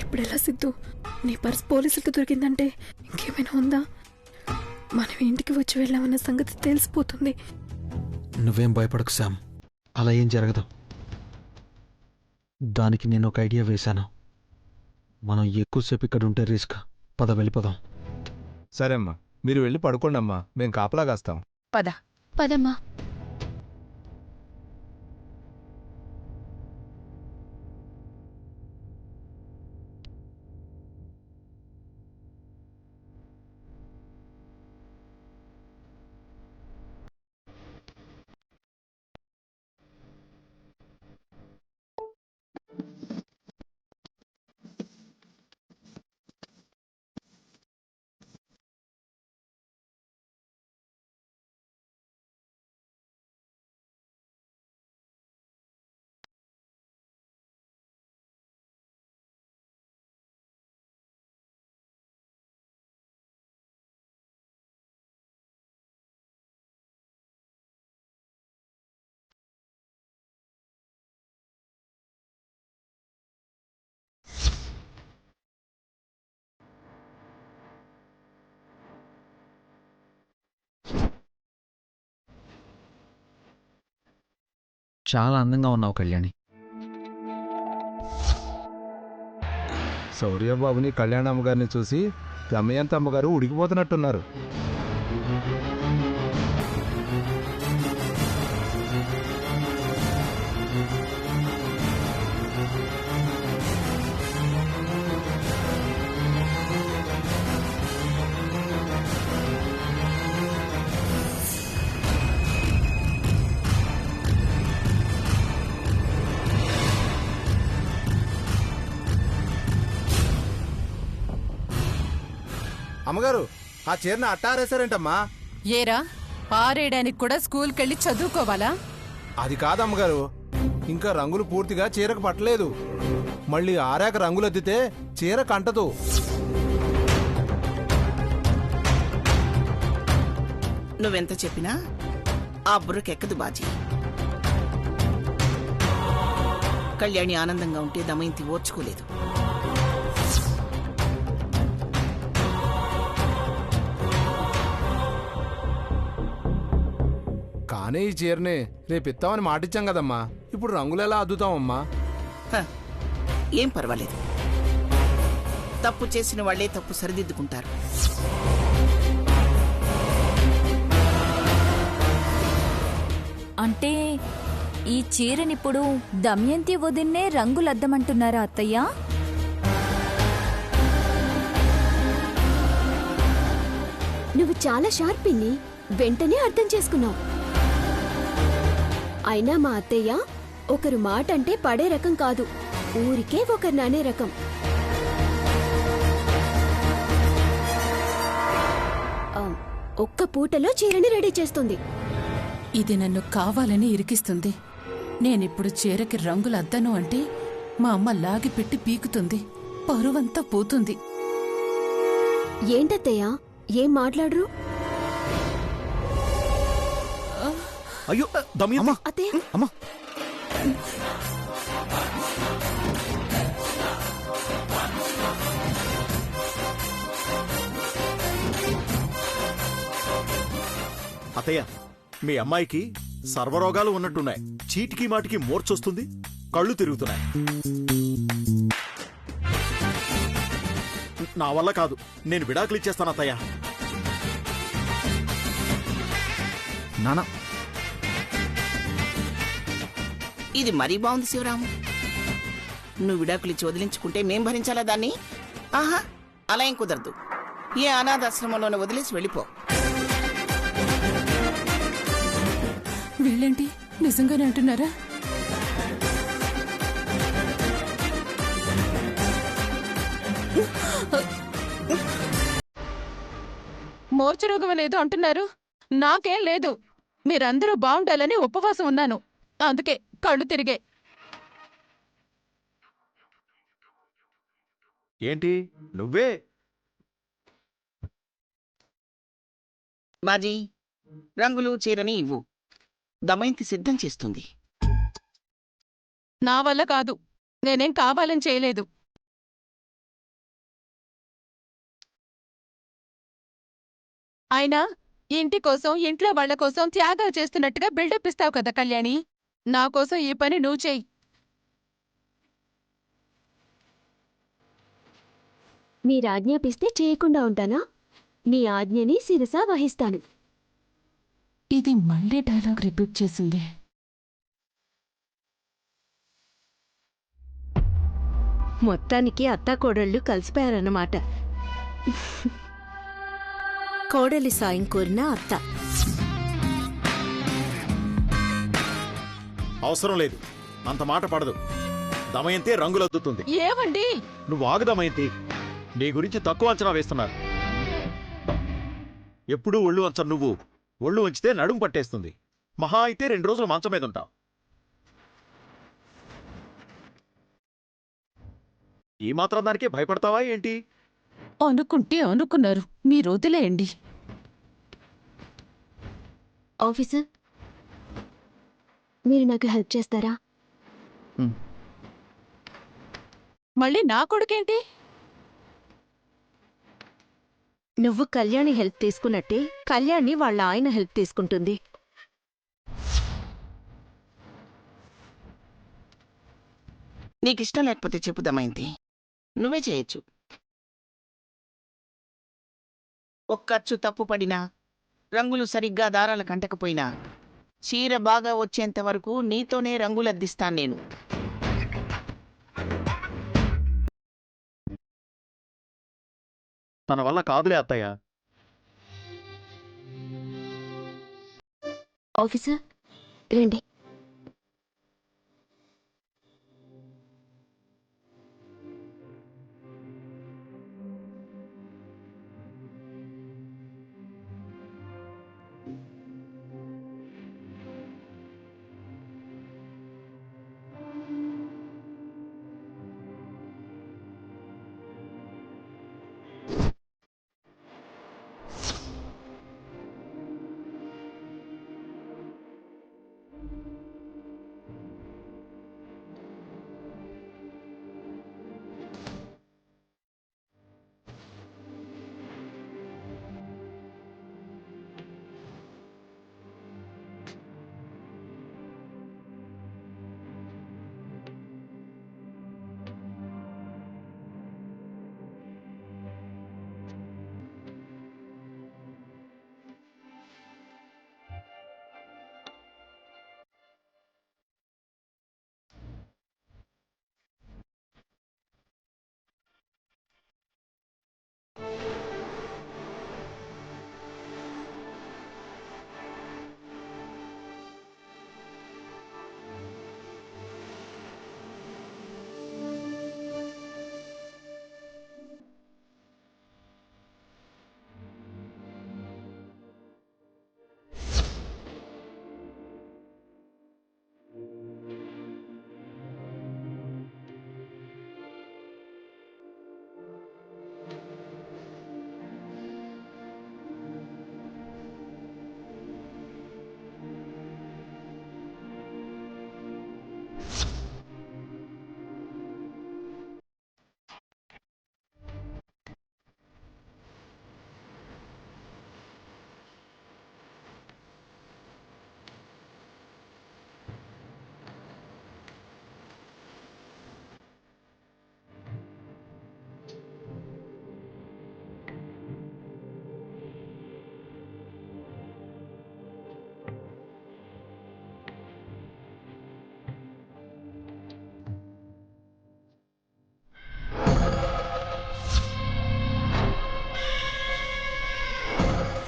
ఇప్పుడెలా సిద్ధు? నీ పర్స్ పోలీసులకు దొరికిందంటే ఇంకేమైనా ఉందా? మనం ఇంటికి వచ్చి వెళ్ళామన్న సంగతి తెలిసిపోతుంది. నువ్వేం భయపడకు శామ్, అలా ఏం జరగదు. దానికి నేను ఒక ఐడియా వేశాను. మనం ఎక్కువసేపు ఇక్కడ ఉంటే రిస్క్. పద వెళ్ళిపోదాం. సరే అమ్మా, మీరు వెళ్ళి పడుకోండి అమ్మా, మేము కాపలా కాస్తాం. పద పదమ్మా. చాలా అందంగా ఉన్నావు కళ్యాణి. శౌర్యబాబుని కళ్యాణమ్మ గారిని చూసి దమయంతి అమ్మగారు ఉడికిపోతున్నట్టున్నారు. అమ్మగారు, ఆ చీరను అట్టారేశారేంటమ్మా? ఏరా, పారేయడానికి కూడా స్కూల్కెళ్ళి చదువుకోవాలా? అది కాదమ్మగారు, ఇంకా రంగులు పూర్తిగా చీరకు పట్టలేదు. మళ్ళీ ఆరాక రంగులద్దితే చీర కంటదు. నువ్వెంత చెప్పినా ఆ బుర్రకెక్కదు బాజీ. కళ్యాణి ఆనందంగా ఉంటే దమయంతి ఓర్చుకోలేదు. కానీ ఈ చీరని రేపిస్తామని మాటిచ్చాం కదమ్మా, ఇప్పుడు రంగులెలా అద్దుతామమ్మా? ఏం పర్వాలేదు, తప్పు చేసిన వాళ్లే తప్పు సరిదిద్దుకుంటారు. అంటే ఈ చీరనిప్పుడు దమయంతి వదిన్నే రంగులద్దమంటున్నారా అత్తయ్య? నువ్వు చాలా షార్ప్ పిన్ని, వెంటనే అర్థం చేసుకున్నావు. అయినా మా అత్తయ్య ఒకరు మాట అంటే పడే రకం కాదు, ఊరికే ఒకరు నానే రకం. ఒక్క పూటలో చీరని రెడీ చేస్తుంది. ఇది నన్ను కావాలని ఇరికిస్తుంది. నేనిప్పుడు చీరకి రంగులు అద్దను అంటే మా అమ్మ లాగి పెట్టి పీకుతుంది, పరువంతా పోతుంది. ఏంటత్తయ్య, ఏం మాట్లాడరు? అయ్యో దమయంతి, అత్తయ్య, అమ్మా. అత్తయ్య, మీ అమ్మాయికి సర్వరోగాలు ఉన్నట్టున్నాయి. చీటికి మాటికి మూర్చొస్తుంది, కళ్ళు తిరుగుతున్నాయి. నా వల్ల కాదు, నేను విడాకులు ఇచ్చేస్తాను అత్తయ్య. నానా, ఇది మరీ బాగుంది శివరాము. నువ్వు విడాకులిచ్చి వదిలించుకుంటే మేం భరించాలా దాన్ని? ఆహా, అలా ఏం కుదరదు. ఏ అనాథాశ్రమంలోనే వదిలేసి వెళ్ళిపో. వీళ్ళేంటి నిజంగానే అంటున్నారా? మోర్చరోగం అనేది అంటున్నారు, నాకేం లేదు. మీరందరూ బాగుండాలని ఉపవాసం ఉన్నాను, అందుకే కళ్ళు తిరిగే. ఏంటి నువ్వే? బాజీ, రంగులు చీరని ఇవ్వు, దమయంతి సిద్ధం చేస్తుంది. నా వల్ల కాదు, నేనేం కావాలని చేయలేదు. అయినా ఇంటి కోసం ఇంట్లో వాళ్ల కోసం త్యాగాలు చేస్తున్నట్టుగా బిల్డప్ ఇస్తావు కదా కళ్యాణి. నా కోసం ఈ పని నువ్వు చెయ్యి. మీరాజ్ఞాపిస్తే చేయకుండా ఉంటానా? మీ ఆజ్ఞని శిరసా వహిస్తాను. ఇది మళ్ళీ డైలాగ్ రిపీట్ చేసింది. మొత్తానికి అత్తాకోడళ్ళు కలిసిపోయారన్నమాట. కోడలి సాయం కోరిన అత్త. అవసరం లేదు, అంత మాట పడదు. దమయంతి రంగులద్దుతుంది. ఏమండి? నువ్వు ఆగు దమయంతి, నీ గురించి తక్కువ అంచనా వేస్తున్నారు. ఎప్పుడూ ఒళ్ళు వంచను నువ్వు. ఒళ్ళు వంచితే నడుము పట్టేస్తుంది. మహా అయితే 2 రోజులు మంచం మీద ఉంటావు. ఈ మాత్రం దానికే భయపడతావా ఏంటి? అనుకుంటే అనుకున్నారు, మీరు వదిలేయండి. ఆఫీసర్, మీరు నాకు హెల్ప్ చేస్తారా? మళ్ళీ నా కొడుకేంటి? నువ్వు కళ్యాణి హెల్ప్ తీసుకున్నట్టే కళ్యాణి వాళ్ళ ఆయన హెల్ప్ తీసుకుంటుంది. నీకిష్టం లేకపోతే చెప్పు దమయంతి, నువ్వే చేయొచ్చు. ఒక్కచ్చు తప్పు పడినా, రంగులు సరిగ్గా దారాల కంటకపోయినా, చీర బాగా వచ్చేంత వరకు నీతోనే రంగులద్దిస్తాను నేను. తన వల్ల కాదులే అత్తయ్య. ఆఫీసర్, రండి.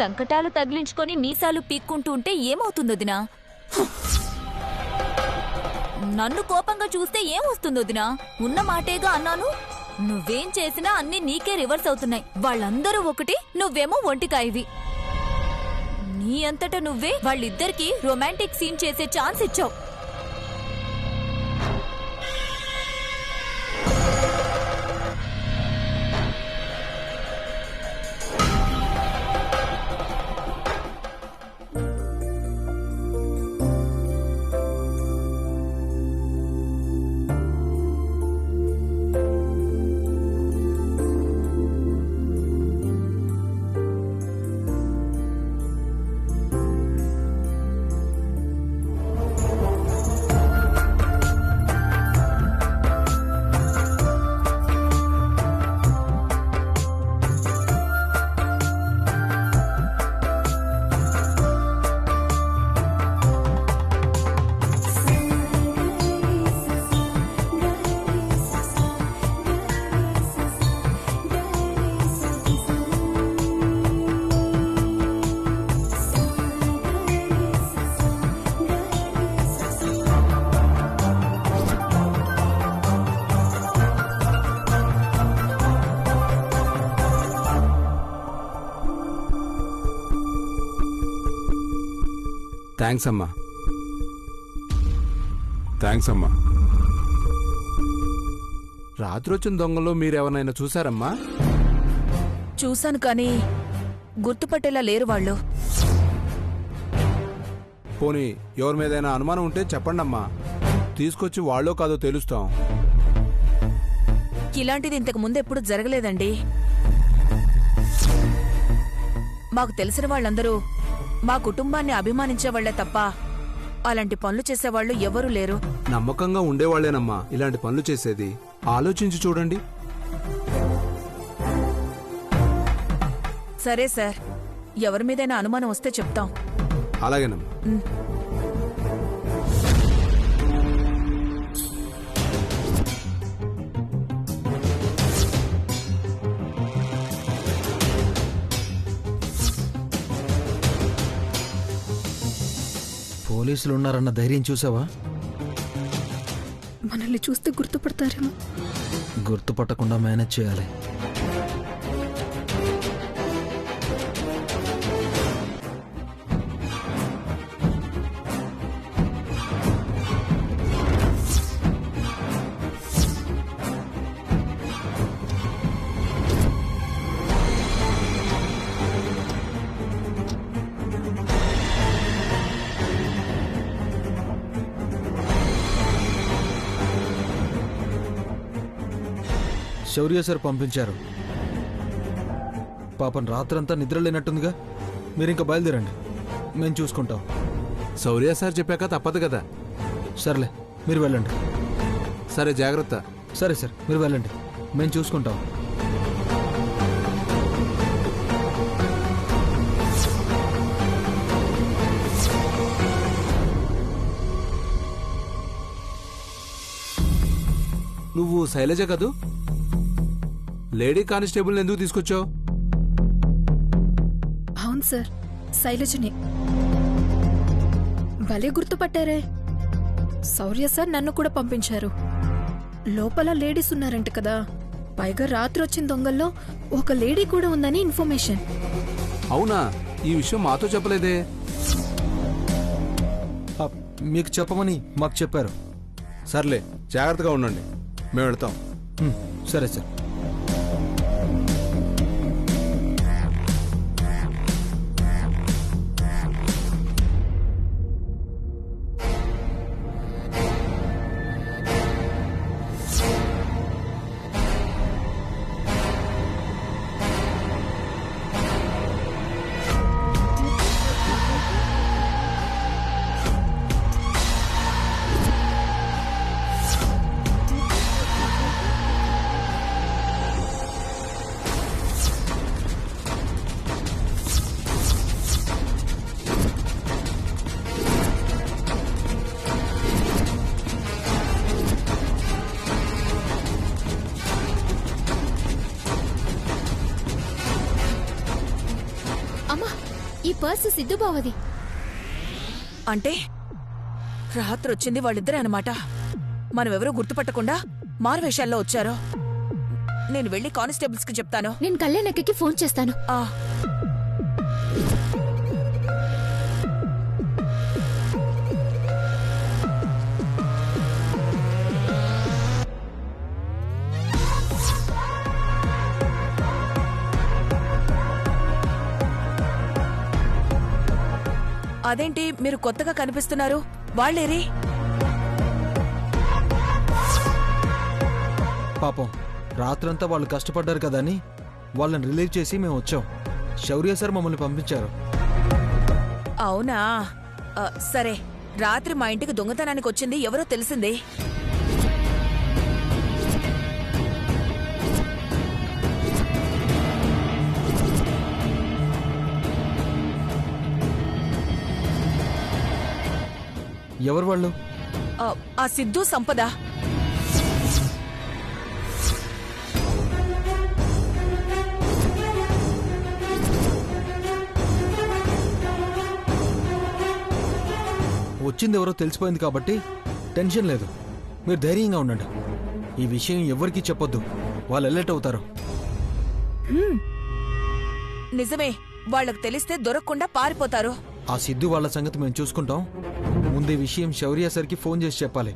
సంకటాలు తగిలించుకొని మీసాలు పీక్కుంటూ ఉంటే ఏమవుతుందొదినా? నన్ను కోపంగా చూస్తే ఏమొస్తుందొదినా? ఉన్న మాటేగా అన్నాను. నువ్వేం చేసినా అన్నీ నీకే రివర్స్ అవుతున్నాయి. వాళ్ళందరూ ఒకటి, నువ్వేమో ఒంటికాయివి. నీ అంతటా నువ్వే వాళ్ళిద్దరికీ రొమాంటిక్ సీన్ చేసే ఛాన్స్ ఇచ్చావు. థ్యాంక్స్ అమ్మా. థ్యాంక్స్ అమ్మా. రాత్రి వచ్చిన దొంగలు మీరెవరినైనా చూసారమ్మా? చూశాను కానీ గుర్తుపట్టేలా లేరు వాళ్ళు. పోనీ ఎవరి మీదైనా అనుమానం ఉంటే చెప్పండమ్మా, తీసుకొచ్చి వాళ్ళో కాదో తెలుస్తాం. ఇలాంటిది ఇంతకు ముందు ఎప్పుడు జరగలేదండి. మాకు తెలిసిన వాళ్ళందరూ మా కుటుంబాన్ని అభిమానించే వాళ్లే తప్ప అలాంటి పనులు చేసేవాళ్లు ఎవరూ లేరు. నమ్మకంగా ఉండేవాళ్లేనమ్మా ఇలాంటి పనులు చేసేది. ఆలోచించి చూడండి. సరే సార్, ఎవరి మీదైనా అనుమానం వస్తే చెప్తాం. అలాగేనమ్మా. పోలీసులు ఉన్నారన్న ధైర్యం చూసావా? మనల్ని చూస్తే గుర్తుపడతారేమో. గుర్తుపట్టకుండా మేనేజ్ చేయాలి. శౌర్య సార్ పంపించారు. పాపం రాత్రంతా నిద్ర లేనట్టుందిగా. మీరింక బయలుదేరండి, మేము చూసుకుంటాం. శౌర్య సార్ చెప్పాక తప్పదు కదా. సర్లే, మీరు వెళ్ళండి. సరే, జాగ్రత్త. సరే సార్, మీరు వెళ్ళండి, మేము చూసుకుంటాం. నువ్వు శైలజ కదూ? లేడీ కానిస్టేబుల్ ఎందుకు తీసుకొచ్చావు? అవును సార్, శైలజనే. భలే గుర్తుపట్టారే. శౌర్య సార్ నన్ను కూడా పంపించారు. లోపల లేడీస్ ఉన్నారంట కదా, పైగా రాత్రి వచ్చిన దొంగల్లో ఒక లేడీ కూడా ఉందని ఇన్ఫర్మేషన్. అవునా? ఈ విషయం మాతో చెప్పలేదే. మీకు చెప్పమని మాకు చెప్పారు. సర్లే, జాగ్రత్తగా ఉండండి, మేము వెళ్తాం. సరే సార్. ఈ పర్సు సిద్ధు బావది. అంటే రాత్రి వచ్చింది వాళ్ళిద్దరే అన్నమాట. మనమెవరూ గుర్తుపట్టకుండా మారువేషాల్లో వచ్చారో. నేను వెళ్ళి కానిస్టేబుల్స్ కి చెప్తాను. నేను కళ్యాణక్కకి ఫోన్ చేస్తాను. అదేంటి మీరు కొత్తగా కనిపిస్తున్నారు? వాళ్ళేరి? పాపం రాత్రంతా వాళ్ళు కష్టపడ్డారు కదా అని వాళ్ళని రిలీవ్ చేసి మేము వచ్చాం. శౌర్య సార్ మమ్మల్ని పంపించారు. అవునా? సరే, రాత్రి మా ఇంటికి దొంగతనానికి వచ్చింది ఎవరో తెలిసిందే. ఎవరు వాళ్ళు? ఆ సిద్ధు, సంపద. వచ్చింది ఎవరో తెలిసిపోయింది కాబట్టి టెన్షన్ లేదు. మీరు ధైర్యంగా ఉండండి. ఈ విషయం ఎవరికీ చెప్పొద్దు, వాళ్ళు అలర్ట్ అవుతారు. నిజమే, వాళ్ళకు తెలిస్తే దొరకకుండా పారిపోతారు. ఆ సిద్ధు వాళ్ళ సంగతి మేము చూసుకుంటాం. ముందు ఈ విషయం శౌర్య సార్కి ఫోన్ చేసి చెప్పాలి.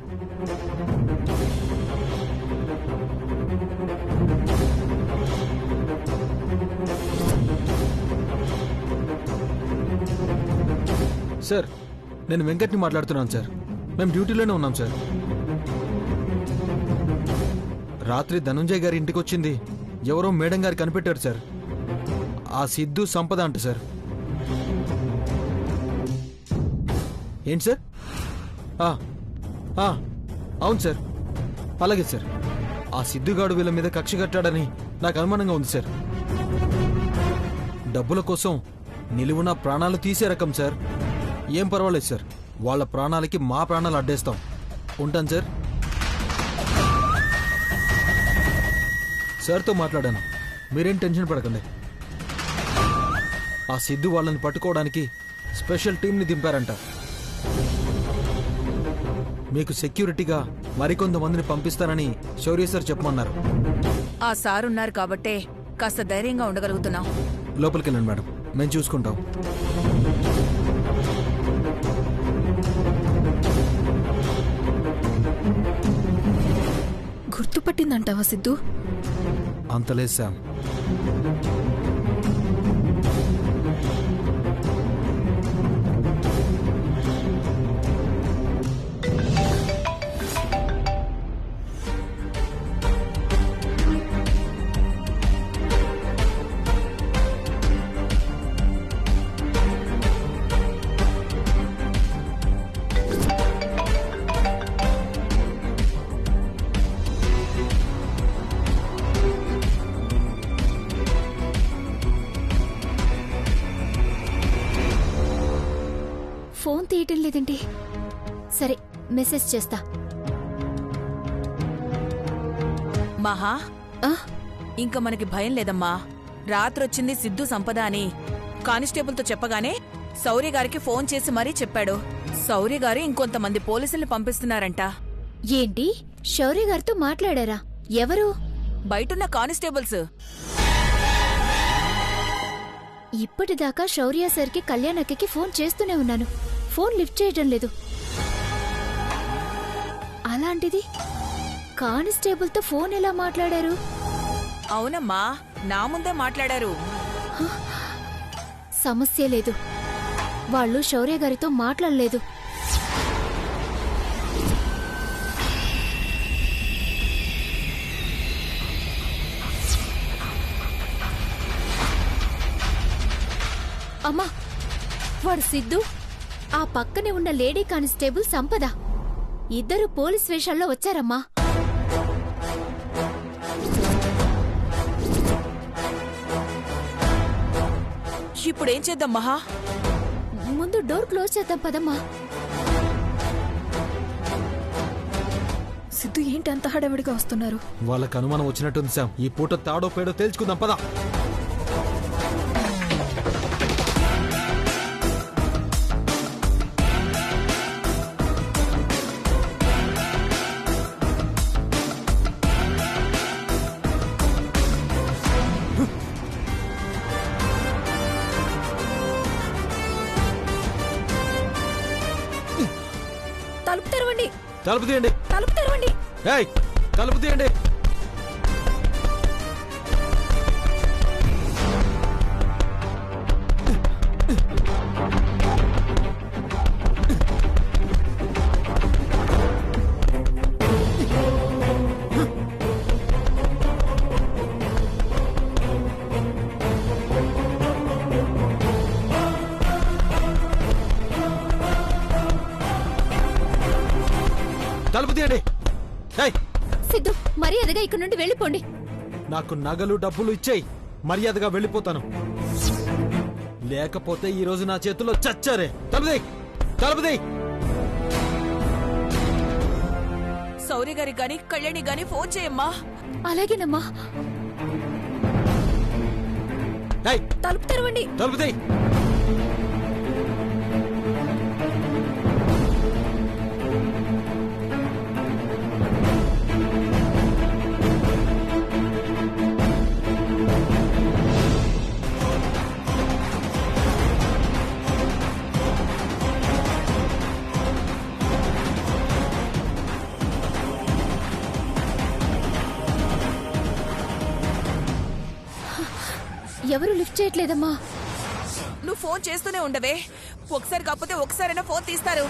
సార్, నేను వెంకట్ని మాట్లాడుతున్నాను సార్. మేము డ్యూటీలోనే ఉన్నాం సార్. రాత్రి ధనుంజయ్ గారి ఇంటికి వచ్చింది ఎవరో మేడం గారు కనిపెట్టారు సార్. ఆ సిద్ధు సంపద అంట సార్. ఏంటి సార్? అవును సార్, అలాగే సార్. ఆ సిద్ధుగాడు వీళ్ళ మీద కక్ష కట్టాడని నాకు అనుమానంగా ఉంది సార్. డబ్బుల కోసం నిలువున ప్రాణాలు తీసే రకం సార్. ఏం పర్వాలేదు సార్, వాళ్ళ ప్రాణాలకి మా ప్రాణాలు అడ్డేస్తాం. ఉంటాను సార్. సార్తో మాట్లాడాను, మీరేం టెన్షన్ పడకండి. ఆ సిద్ధు వాళ్ళని పట్టుకోవడానికి స్పెషల్ టీంని దింపారంట. మీకు సెక్యూరిటీగా మరికొంతమందిని పంపిస్తానని శౌర్య సార్ చెప్పమన్నారు. ఆ సారున్నారు కాబట్టే కాస్త ధైర్యంగా ఉండగలుగుతున్నాం. లోపలికి వెళ్ళండి మేడం, మేము చూసుకుంటాం. గుర్తుపట్టిందంటావా సిద్ధు? అంతలేదు శామ్. ఫోన్ తీయటం లేదండి. సరే, మెసేజ్ చేస్తా. మహా, ఇంక మనకి భయం లేదమ్మా. రాత్రొచ్చింది సిద్ధు సంపద అని కానిస్టేబుల్తో చెప్పగానే శౌర్య గారికి ఫోన్ చేసి మరీ చెప్పాడు. శౌర్య గారు ఇంకొంతమంది పోలీసుల్ని పంపిస్తున్నారంట. ఏంటి, శౌర్య గారితో మాట్లాడారా? ఎవరు? బయటున్న కానిస్టేబుల్స్. ఇప్పటిదాకా శౌర్య సార్కి కళ్యాణక్కకి ఫోన్ చేస్తూనే ఉన్నాను. ఫోన్ లిఫ్ట్ చేయడం లేదు. అలాంటిది కానిస్టేబుల్తో ఫోన్ ఎలా మాట్లాడారు? అవునమ్మా, నా ముందే మాట్లాడారు. సమస్య లేదు, వాళ్ళు శౌర్య గారితో మాట్లాడలేదు. అమ్మా, వాడు సిద్ధు, ఆ పక్కనే ఉన్న లేడీ కానిస్టేబుల్ సంపద, ఇద్దరు పోలీస్ వేషాల్లో వచ్చారమ్మా. ఇప్పుడేం చేద్దాం మహా? ముందు డోర్ క్లోజ్ చేద్దాం పదమ్మా. సిద్ధు ఏంటి అంత హడావిడిగా వస్తున్నారు? వాళ్ళకి అనుమానం వచ్చినట్టుంది శామ్. ఈ పూట తాడో పేడో తేల్చుకుందాం పదా. తలుపు తెరవండి, తలుపు తీయండి, తలుపు తెరవండి. ఏయ్, తలుపు తీయండి. తలుపు తీయండి. సిద్ధు, మర్యాదగా ఇక్కడ నుండి వెళ్ళిపోండి. నాకు నగలు డబ్బులు ఇచ్చేయి, మర్యాదగా వెళ్ళిపోతాను. లేకపోతే ఈ రోజు నా చేతుల్లో చచ్చారే. తలుపుది, తలుపుది. శౌర్య గారికి గాని కళ్యాణి గాని ఫోన్ చేయమ్మా. అలాగేనమ్మా. తలుపు తెరవండి, తలుపుది. ఎవరు లిఫ్ట్ చేయట్లేదమ్మా. నువ్వు ఫోన్ చేస్తూనే ఉండవే, ఒకసారి కాకపోతే ఒకసారైనా ఫోన్ తీస్తారు.